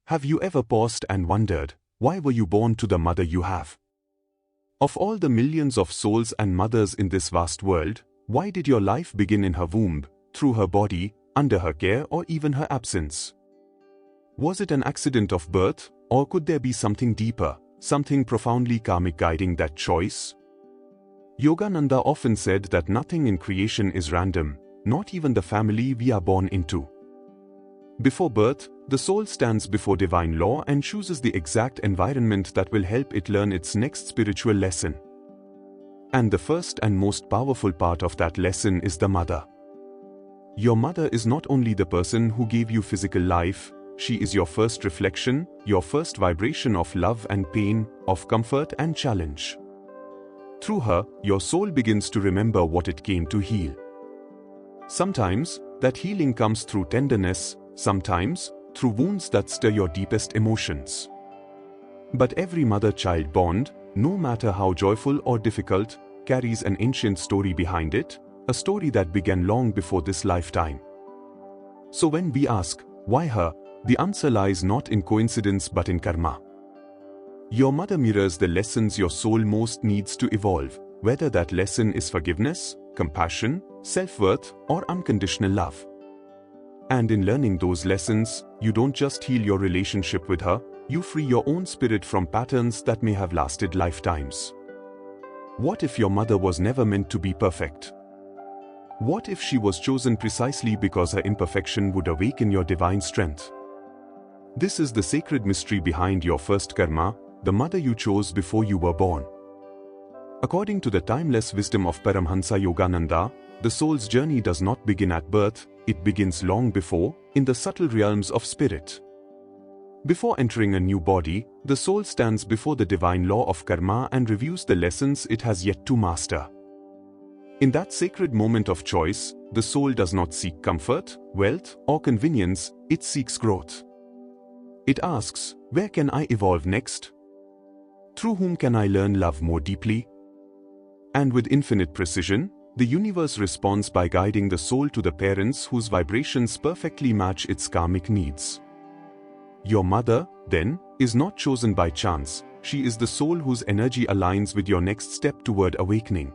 Have you ever paused and wondered, why were you born to the mother you have? Of all the millions of souls and mothers in this vast world, why did your life begin in her womb, through her body, under her care, or even her absence? Was it an accident of birth, or could there be something deeper, something profoundly karmic guiding that choice? Yogananda often said that nothing in creation is random, not even the family we are born into. Before birth, the soul stands before divine law and chooses the exact environment that will help it learn its next spiritual lesson. And the first and most powerful part of that lesson is the mother. Your mother is not only the person who gave you physical life, she is your first reflection, your first vibration of love and pain, of comfort and challenge. Through her, your soul begins to remember what it came to heal. Sometimes, that healing comes through tenderness, sometimes, through wounds that stir your deepest emotions. But every mother-child bond, no matter how joyful or difficult, carries an ancient story behind it, a story that began long before this lifetime. So when we ask, why her, the answer lies not in coincidence but in karma. Your mother mirrors the lessons your soul most needs to evolve, whether that lesson is forgiveness, compassion, self-worth, or unconditional love. And in learning those lessons, you don't just heal your relationship with her, you free your own spirit from patterns that may have lasted lifetimes. What if your mother was never meant to be perfect? What if she was chosen precisely because her imperfection would awaken your divine strength? This is the sacred mystery behind your first karma, the mother you chose before you were born. According to the timeless wisdom of Paramhansa Yogananda, the soul's journey does not begin at birth, it begins long before, in the subtle realms of spirit. Before entering a new body, the soul stands before the divine law of karma and reviews the lessons it has yet to master. In that sacred moment of choice, the soul does not seek comfort, wealth, or convenience, it seeks growth. It asks, where can I evolve next? Through whom can I learn love more deeply? And with infinite precision, the universe responds by guiding the soul to the parents whose vibrations perfectly match its karmic needs. Your mother, then, is not chosen by chance, she is the soul whose energy aligns with your next step toward awakening.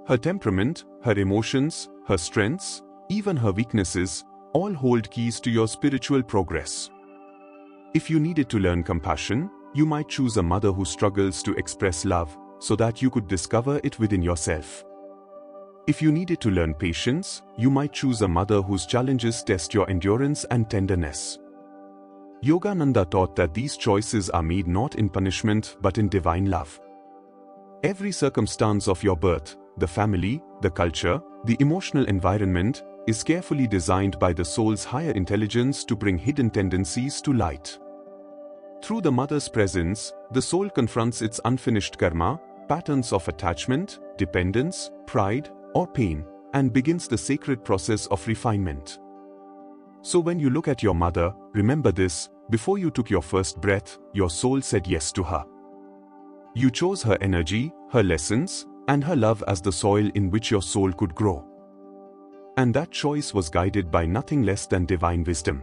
Her temperament, her emotions, her strengths, even her weaknesses, all hold keys to your spiritual progress. If you needed to learn compassion, you might choose a mother who struggles to express love, so that you could discover it within yourself. If you needed to learn patience, you might choose a mother whose challenges test your endurance and tenderness. Yogananda taught that these choices are made not in punishment but in divine love. Every circumstance of your birth, the family, the culture, the emotional environment, is carefully designed by the soul's higher intelligence to bring hidden tendencies to light. Through the mother's presence, the soul confronts its unfinished karma, patterns of attachment, dependence, pride, or pain, and begins the sacred process of refinement. So when you look at your mother, remember this: before you took your first breath, your soul said yes to her. You chose her energy, her lessons, and her love as the soil in which your soul could grow. And that choice was guided by nothing less than divine wisdom.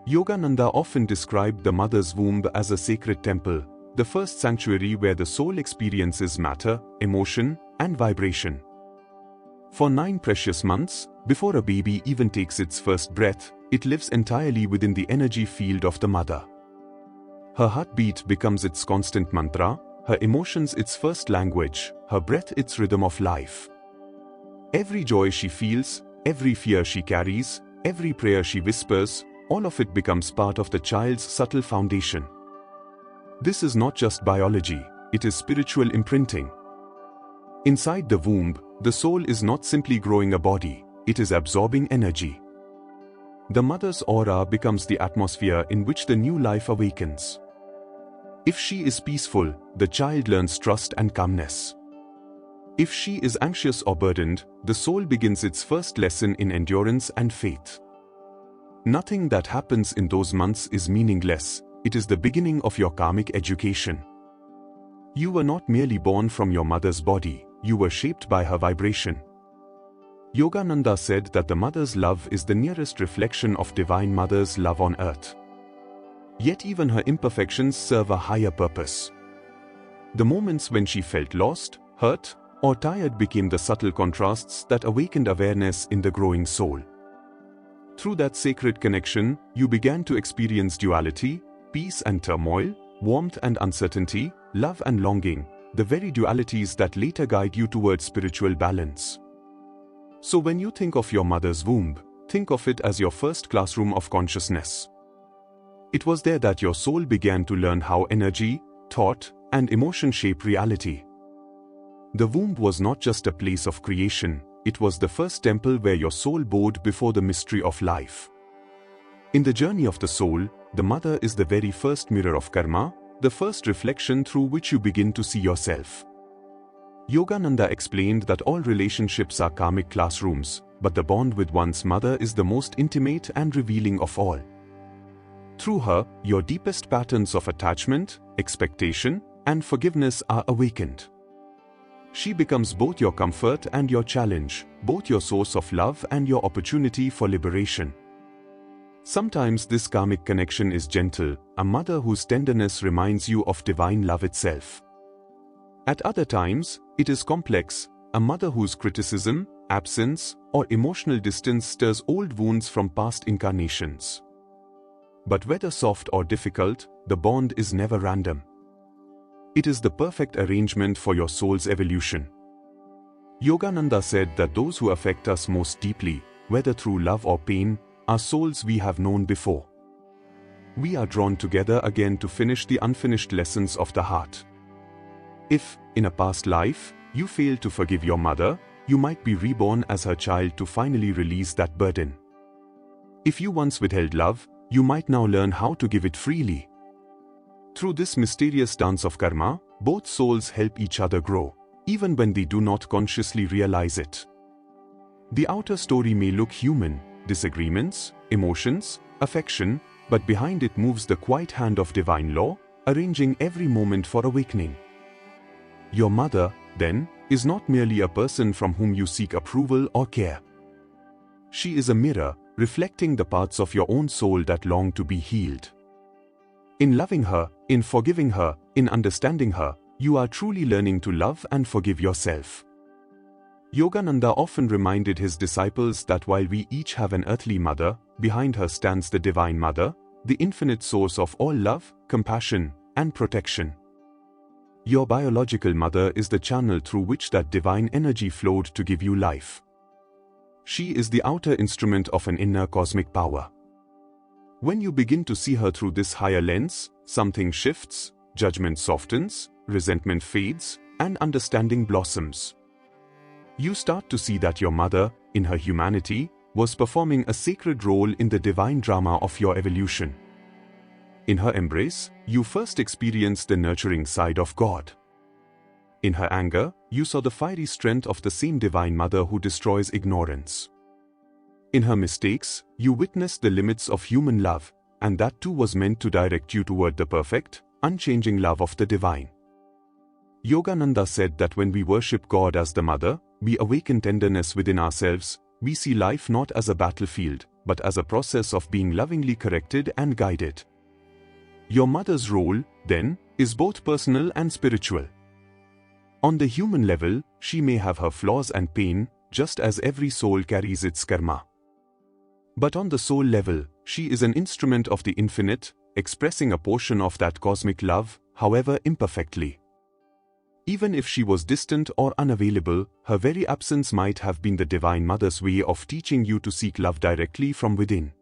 Yogananda often described the mother's womb as a sacred temple, the first sanctuary where the soul experiences matter, emotion, and vibration. For 9 precious months, before a baby even takes its first breath, it lives entirely within the energy field of the mother. Her heartbeat becomes its constant mantra, her emotions its first language, her breath its rhythm of life. Every joy she feels, every fear she carries, every prayer she whispers, all of it becomes part of the child's subtle foundation. This is not just biology, it is spiritual imprinting. Inside the womb, the soul is not simply growing a body, it is absorbing energy. The mother's aura becomes the atmosphere in which the new life awakens. If she is peaceful, the child learns trust and calmness. If she is anxious or burdened, the soul begins its first lesson in endurance and faith. Nothing that happens in those months is meaningless, it is the beginning of your karmic education. You were not merely born from your mother's body, you were shaped by her vibration. Yogananda said that the mother's love is the nearest reflection of Divine Mother's love on earth. Yet even her imperfections serve a higher purpose. The moments when she felt lost, hurt, or tired became the subtle contrasts that awakened awareness in the growing soul. Through that sacred connection, you began to experience duality, peace and turmoil, warmth and uncertainty, love and longing, the very dualities that later guide you towards spiritual balance. So when you think of your mother's womb, think of it as your first classroom of consciousness. It was there that your soul began to learn how energy, thought, and emotion shape reality. The womb was not just a place of creation, it was the first temple where your soul bowed before the mystery of life. In the journey of the soul, the mother is the very first mirror of karma, the first reflection through which you begin to see yourself. Yogananda explained that all relationships are karmic classrooms, but the bond with one's mother is the most intimate and revealing of all. Through her, your deepest patterns of attachment, expectation, and forgiveness are awakened. She becomes both your comfort and your challenge, both your source of love and your opportunity for liberation. Sometimes this karmic connection is gentle, a mother whose tenderness reminds you of divine love itself. At other times, it is complex, a mother whose criticism, absence, or emotional distance stirs old wounds from past incarnations. But whether soft or difficult, the bond is never random. It is the perfect arrangement for your soul's evolution. Yogananda said that those who affect us most deeply, whether through love or pain, are souls we have known before. We are drawn together again to finish the unfinished lessons of the heart. If, in a past life, you failed to forgive your mother, you might be reborn as her child to finally release that burden. If you once withheld love, you might now learn how to give it freely. Through this mysterious dance of karma, both souls help each other grow, even when they do not consciously realize it. The outer story may look human, disagreements, emotions, affection, but behind it moves the quiet hand of divine law, arranging every moment for awakening. Your mother, then, is not merely a person from whom you seek approval or care. She is a mirror, reflecting the parts of your own soul that long to be healed. In loving her, in forgiving her, in understanding her, you are truly learning to love and forgive yourself. Yogananda often reminded his disciples that while we each have an earthly mother, behind her stands the Divine Mother, the infinite source of all love, compassion, and protection. Your biological mother is the channel through which that divine energy flowed to give you life. She is the outer instrument of an inner cosmic power. When you begin to see her through this higher lens, something shifts, judgment softens, resentment fades, and understanding blossoms. You start to see that your mother, in her humanity, was performing a sacred role in the divine drama of your evolution. In her embrace, you first experienced the nurturing side of God. In her anger, you saw the fiery strength of the same Divine Mother who destroys ignorance. In her mistakes, you witnessed the limits of human love, and that too was meant to direct you toward the perfect, unchanging love of the divine. Yogananda said that when we worship God as the Mother, we awaken tenderness within ourselves. We see life not as a battlefield, but as a process of being lovingly corrected and guided. Your mother's role, then, is both personal and spiritual. On the human level, she may have her flaws and pain, just as every soul carries its karma. But on the soul level, she is an instrument of the infinite, expressing a portion of that cosmic love, however imperfectly. Even if she was distant or unavailable, her very absence might have been the Divine Mother's way of teaching you to seek love directly from within.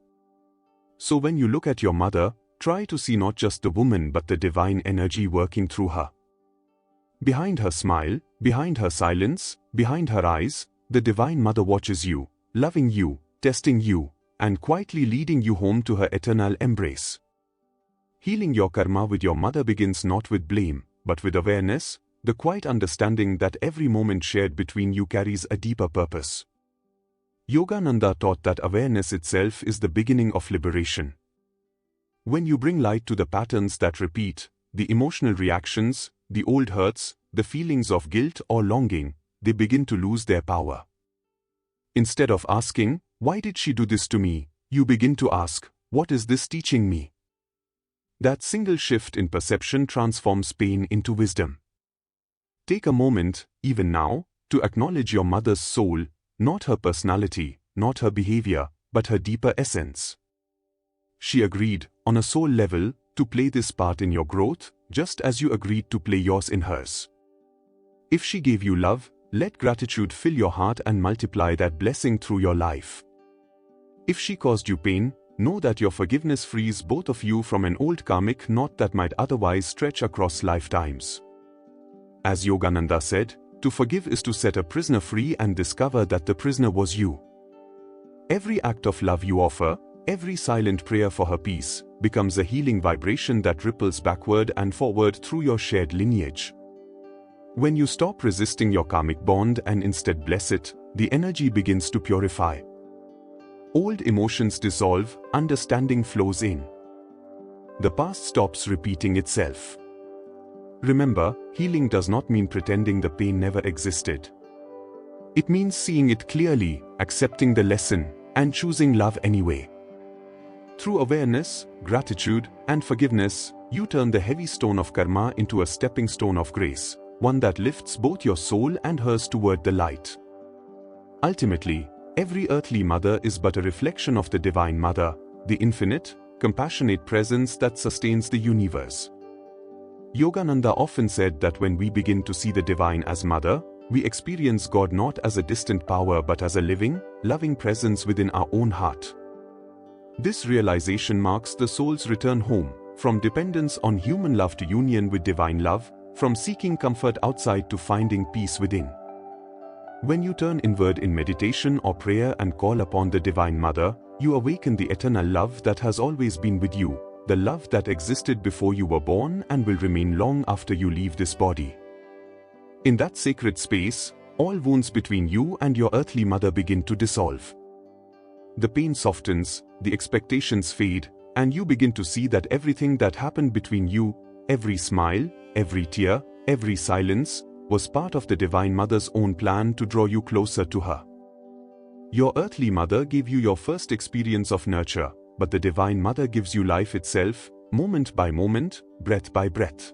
So when you look at your mother, try to see not just the woman but the divine energy working through her. Behind her smile, behind her silence, behind her eyes, the Divine Mother watches you, loving you, testing you, and quietly leading you home to her eternal embrace. Healing your karma with your mother begins not with blame, but with awareness, the quiet understanding that every moment shared between you carries a deeper purpose. Yogananda taught that awareness itself is the beginning of liberation. When you bring light to the patterns that repeat, the emotional reactions, the old hurts, the feelings of guilt or longing, they begin to lose their power. Instead of asking, "Why did she do this to me?" you begin to ask, "What is this teaching me?" That single shift in perception transforms pain into wisdom. Take a moment, even now, to acknowledge your mother's soul, not her personality, not her behavior, but her deeper essence. She agreed, on a soul level, to play this part in your growth, just as you agreed to play yours in hers. If she gave you love, let gratitude fill your heart and multiply that blessing through your life. If she caused you pain, know that your forgiveness frees both of you from an old karmic knot that might otherwise stretch across lifetimes. As Yogananda said, to forgive is to set a prisoner free and discover that the prisoner was you. Every act of love you offer, every silent prayer for her peace, becomes a healing vibration that ripples backward and forward through your shared lineage. When you stop resisting your karmic bond and instead bless it, the energy begins to purify. Old emotions dissolve, understanding flows in. The past stops repeating itself. Remember, healing does not mean pretending the pain never existed. It means seeing it clearly, accepting the lesson, and choosing love anyway. Through awareness, gratitude, and forgiveness, you turn the heavy stone of karma into a stepping stone of grace, one that lifts both your soul and hers toward the light. Ultimately, every earthly mother is but a reflection of the Divine Mother, the infinite, compassionate presence that sustains the universe. Yogananda often said that when we begin to see the Divine as Mother, we experience God not as a distant power but as a living, loving presence within our own heart. This realization marks the soul's return home, from dependence on human love to union with divine love, from seeking comfort outside to finding peace within. When you turn inward in meditation or prayer and call upon the Divine Mother, you awaken the eternal love that has always been with you, the love that existed before you were born and will remain long after you leave this body. In that sacred space, all wounds between you and your earthly mother begin to dissolve. The pain softens, the expectations fade, and you begin to see that everything that happened between you, every smile, every tear, every silence, was part of the Divine Mother's own plan to draw you closer to her. Your earthly mother gave you your first experience of nurture, but the Divine Mother gives you life itself, moment by moment, breath by breath.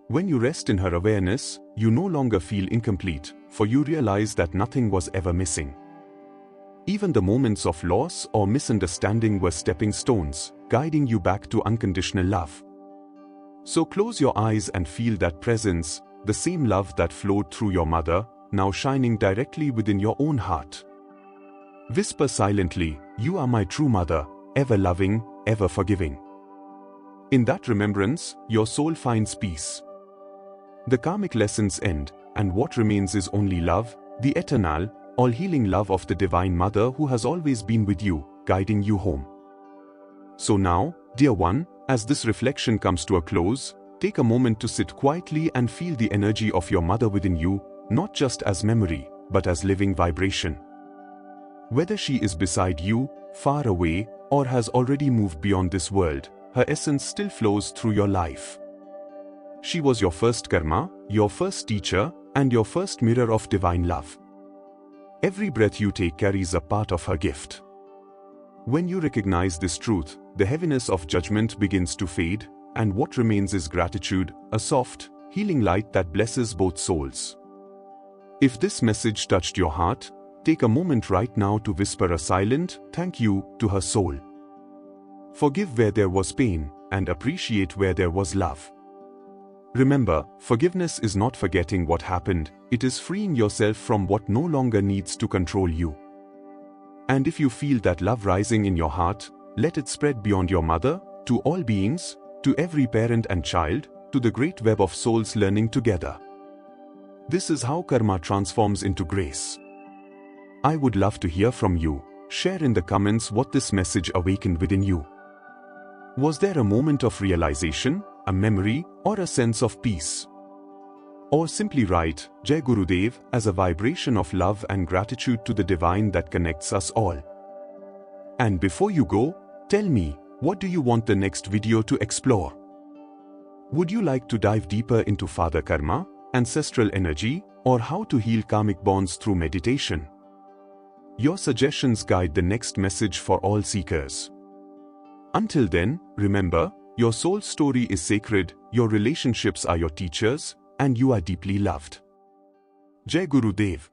When you rest in her awareness, you no longer feel incomplete, for you realize that nothing was ever missing. Even the moments of loss or misunderstanding were stepping stones, guiding you back to unconditional love. So close your eyes and feel that presence, the same love that flowed through your mother, now shining directly within your own heart. Whisper silently, "You are my true mother, ever loving, ever forgiving." In that remembrance, your soul finds peace. The karmic lessons end, and what remains is only love, the eternal, all-healing love of the Divine Mother who has always been with you, guiding you home. So now, dear one, as this reflection comes to a close, take a moment to sit quietly and feel the energy of your mother within you, not just as memory, but as living vibration. Whether she is beside you, far away, or has already moved beyond this world, her essence still flows through your life. She was your first karma, your first teacher, and your first mirror of divine love. Every breath you take carries a part of her gift. When you recognize this truth, the heaviness of judgment begins to fade, and what remains is gratitude, a soft, healing light that blesses both souls. If this message touched your heart, take a moment right now to whisper a silent thank you to her soul. Forgive where there was pain, and appreciate where there was love. Remember, forgiveness is not forgetting what happened, it is freeing yourself from what no longer needs to control you. And if you feel that love rising in your heart, let it spread beyond your mother, to all beings, to every parent and child, to the great web of souls learning together. This is how karma transforms into grace. I would love to hear from you. Share in the comments what this message awakened within you. Was there a moment of realization, a memory, or a sense of peace? Or simply write, Jai Gurudev, as a vibration of love and gratitude to the divine that connects us all. And before you go, tell me, what do you want the next video to explore? Would you like to dive deeper into Father Karma, ancestral energy, or how to heal karmic bonds through meditation? Your suggestions guide the next message for all seekers. Until then, remember, Your soul story is sacred, your relationships are your teachers, and you are deeply loved. Jai Gurudev.